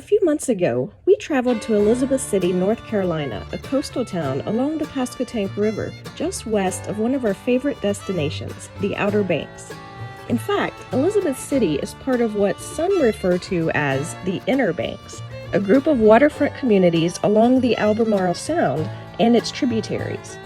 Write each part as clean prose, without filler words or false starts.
few months ago, we traveled to Elizabeth City, North Carolina, a coastal town along the Pasquotank River, just west of one of our favorite destinations, the Outer Banks. In fact, Elizabeth City is part of what some refer to as the Inner Banks, a group of waterfront communities along the Albemarle Sound and its tributaries.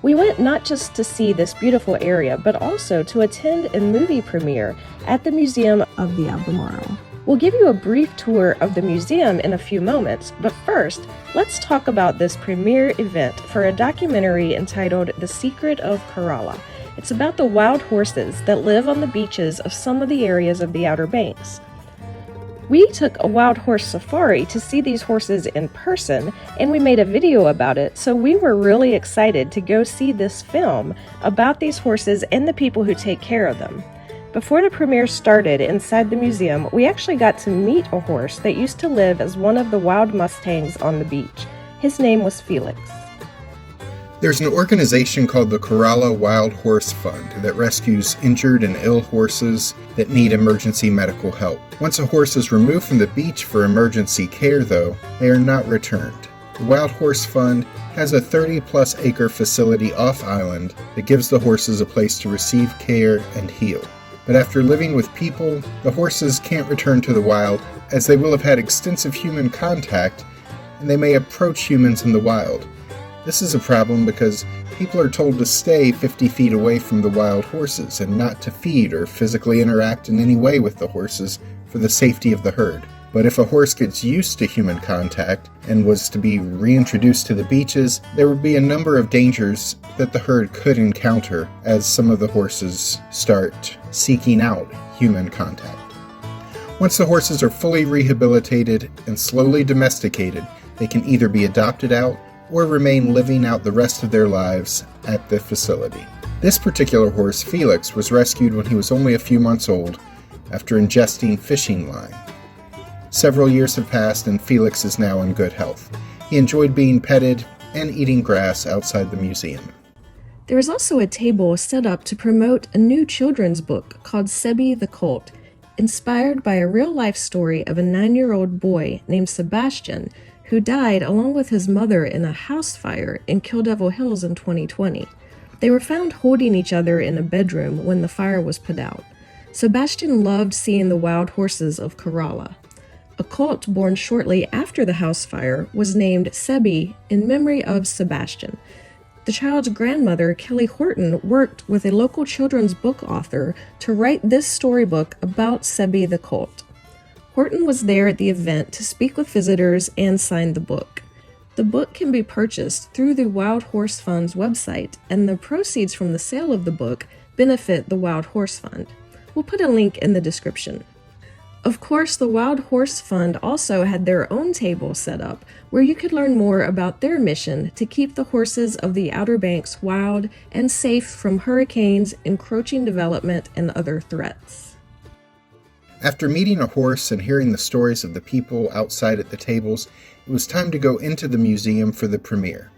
We went not just to see this beautiful area, but also to attend a movie premiere at the Museum of the Albemarle. We'll give you a brief tour of the museum in a few moments, but first, let's talk about this premiere event for a documentary entitled The Secret of Corolla. It's about the wild horses that live on the beaches of some of the areas of the Outer Banks. We took a wild horse safari to see these horses in person, and we made a video about it, so we were really excited to go see this film about these horses and the people who take care of them. Before the premiere started inside the museum, we actually got to meet a horse that used to live as one of the wild Mustangs on the beach. His name was Felix. There's an organization called the Corolla Wild Horse Fund that rescues injured and ill horses that need emergency medical help. Once a horse is removed from the beach for emergency care, though, they are not returned. The Wild Horse Fund has a 30-plus acre facility off-island that gives the horses a place to receive care and heal. But after living with people, the horses can't return to the wild as they will have had extensive human contact and they may approach humans in the wild. This is a problem because people are told to stay 50 feet away from the wild horses and not to feed or physically interact in any way with the horses for the safety of the herd. But if a horse gets used to human contact and was to be reintroduced to the beaches, there would be a number of dangers that the herd could encounter as some of the horses start seeking out human contact. Once the horses are fully rehabilitated and slowly domesticated, they can either be adopted out or remain living out the rest of their lives at the facility. This particular horse, Felix, was rescued when he was only a few months old after ingesting fishing line. Several years have passed and Felix is now in good health. He enjoyed being petted and eating grass outside the museum. There is also a table set up to promote a new children's book called Sebi the Cult, inspired by a real-life story of a 9-year-old boy named Sebastian who died along with his mother in a house fire in Kill Devil Hills in 2020. They were found holding each other in a bedroom when the fire was put out. Sebastian loved seeing the wild horses of Corolla. A colt born shortly after the house fire was named Sebi in memory of Sebastian. The child's grandmother, Kelly Horton, worked with a local children's book author to write this storybook about Sebi the Cult. Horton was there at the event to speak with visitors and sign the book. The book can be purchased through the Wild Horse Fund's website, and the proceeds from the sale of the book benefit the Wild Horse Fund. We'll put a link in the description. Of course, the Wild Horse Fund also had their own table set up where you could learn more about their mission to keep the horses of the Outer Banks wild and safe from hurricanes, encroaching development, and other threats. After meeting a horse and hearing the stories of the people outside at the tables, it was time to go into the museum for the premiere.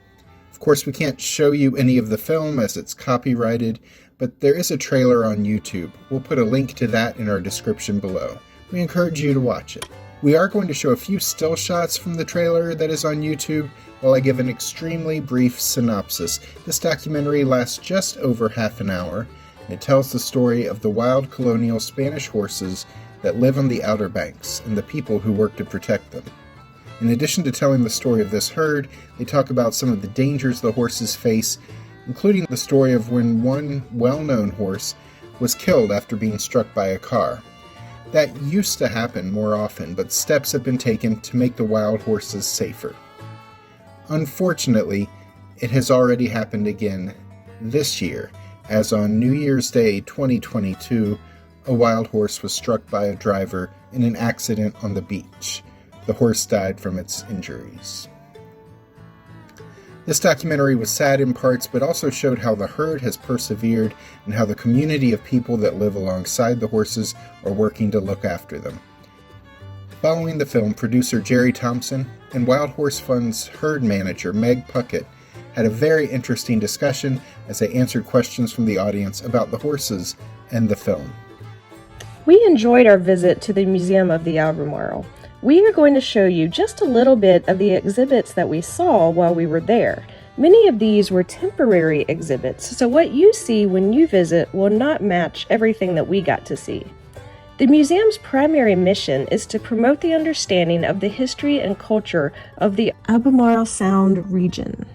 Of course, we can't show you any of the film as it's copyrighted, but there is a trailer on YouTube. We'll put a link to that in our description below. We encourage you to watch it. We are going to show a few still shots from the trailer that is on YouTube while I give an extremely brief synopsis. This documentary lasts just over half an hour, and it tells the story of the wild colonial Spanish horses that live on the Outer Banks and the people who work to protect them. In addition to telling the story of this herd, they talk about some of the dangers the horses face, including the story of when one well-known horse was killed after being struck by a car. That used to happen more often, but steps have been taken to make the wild horses safer. Unfortunately, it has already happened again this year, as on New Year's Day 2022, a wild horse was struck by a driver in an accident on the beach. The horse died from its injuries. This documentary was sad in parts, but also showed how the herd has persevered and how the community of people that live alongside the horses are working to look after them. Following the film, producer Jerry Thompson and Wild Horse Fund's herd manager Meg Puckett had a very interesting discussion as they answered questions from the audience about the horses and the film. We enjoyed our visit to the Museum of the Albemarle. We are going to show you just a little bit of the exhibits that we saw while we were there. Many of these were temporary exhibits, so what you see when you visit will not match everything that we got to see. The museum's primary mission is to promote the understanding of the history and culture of the Albemarle Sound region.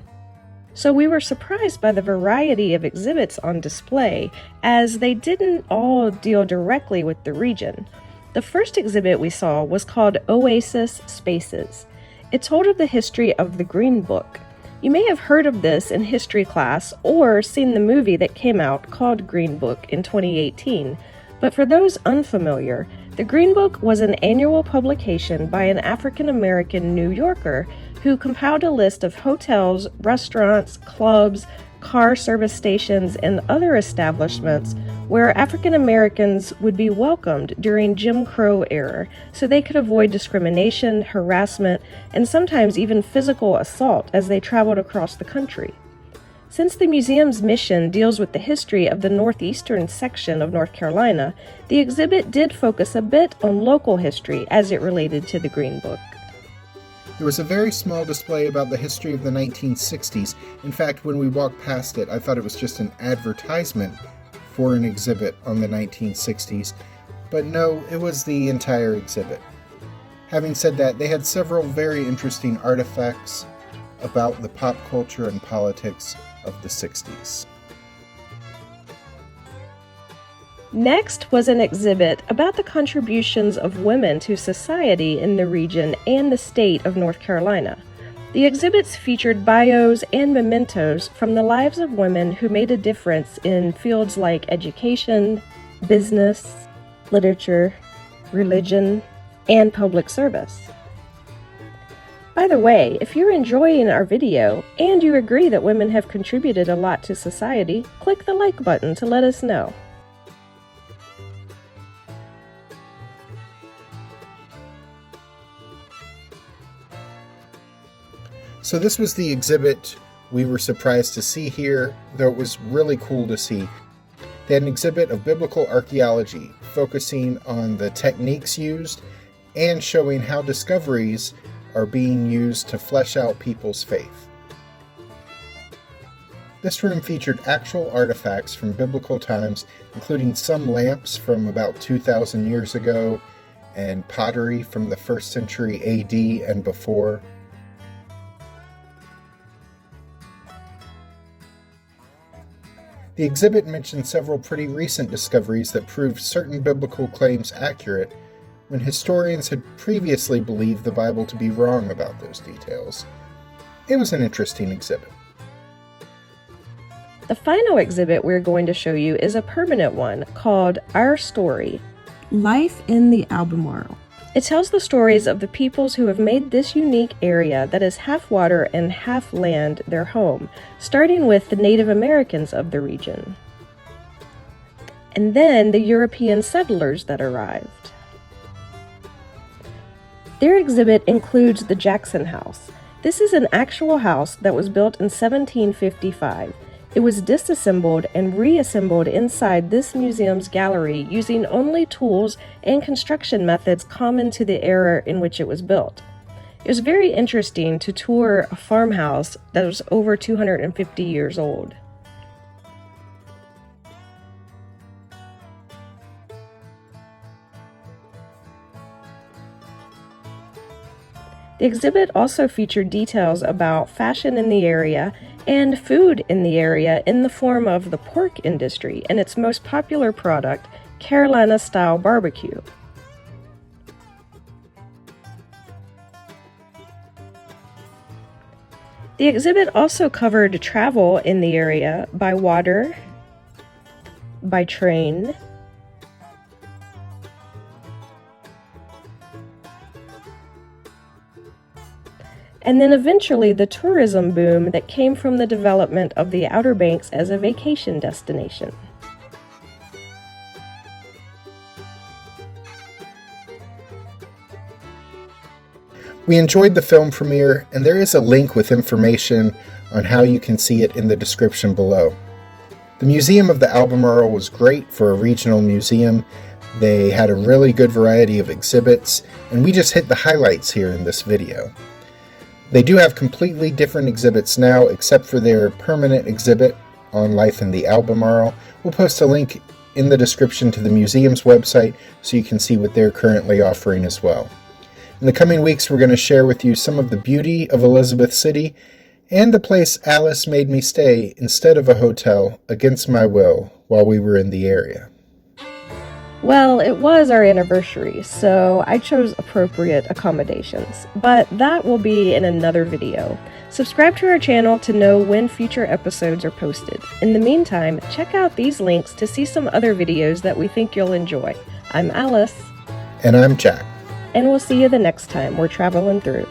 So we were surprised by the variety of exhibits on display, as they didn't all deal directly with the region. The first exhibit we saw was called Oasis Spaces. It told of the history of the Green Book. You may have heard of this in history class or seen the movie that came out called Green Book in 2018. But for those unfamiliar, the Green Book was an annual publication by an African-American New Yorker who compiled a list of hotels, restaurants, clubs, car service stations, and other establishments where African Americans would be welcomed during Jim Crow era, so they could avoid discrimination, harassment, and sometimes even physical assault as they traveled across the country. Since the museum's mission deals with the history of the northeastern section of North Carolina, the exhibit did focus a bit on local history as it related to the Green Book. There was a very small display about the history of the 1960s. In fact, when we walked past it, I thought it was just an advertisement for an exhibit on the 1960s. But no, it was the entire exhibit. Having said that, they had several very interesting artifacts about the pop culture and politics of the 60s. Next was an exhibit about the contributions of women to society in the region and the state of North Carolina. The exhibits featured bios and mementos from the lives of women who made a difference in fields like education, business, literature, religion, and public service. By the way, if you're enjoying our video and you agree that women have contributed a lot to society, click the like button to let us know. So this was the exhibit we were surprised to see here, though it was really cool to see. They had an exhibit of biblical archaeology, focusing on the techniques used and showing how discoveries are being used to flesh out people's faith. This room featured actual artifacts from biblical times, including some lamps from about 2,000 years ago, and pottery from the 1st century AD and before. The exhibit mentioned several pretty recent discoveries that proved certain biblical claims accurate, when historians had previously believed the Bible to be wrong about those details. It was an interesting exhibit. The final exhibit we're going to show you is a permanent one called Our Story, Life in the Albemarle. It tells the stories of the peoples who have made this unique area that is half water and half land their home, starting with the Native Americans of the region, and then the European settlers that arrived. Their exhibit includes the Jackson House. This is an actual house that was built in 1755. It was disassembled and reassembled inside this museum's gallery using only tools and construction methods common to the era in which it was built. It was very interesting to tour a farmhouse that was over 250 years old. The exhibit also featured details about fashion in the area and food in the area in the form of the pork industry and its most popular product, Carolina-style barbecue. The exhibit also covered travel in the area by water, by train, and then eventually the tourism boom that came from the development of the Outer Banks as a vacation destination. We enjoyed the film premiere, and there is a link with information on how you can see it in the description below. The Museum of the Albemarle was great for a regional museum. They had a really good variety of exhibits, and we just hit the highlights here in this video. They do have completely different exhibits now, except for their permanent exhibit on life in the Albemarle. We'll post a link in the description to the museum's website so you can see what they're currently offering as well. In the coming weeks, we're going to share with you some of the beauty of Elizabeth City and the place Alice made me stay instead of a hotel against my will while we were in the area. Well, it was our anniversary, so I chose appropriate accommodations, but that will be in another video. Subscribe to our channel to know when future episodes are posted. In the meantime, check out these links to see some other videos that we think you'll enjoy. I'm Alice. And I'm Jack. And we'll see you the next time we're traveling through.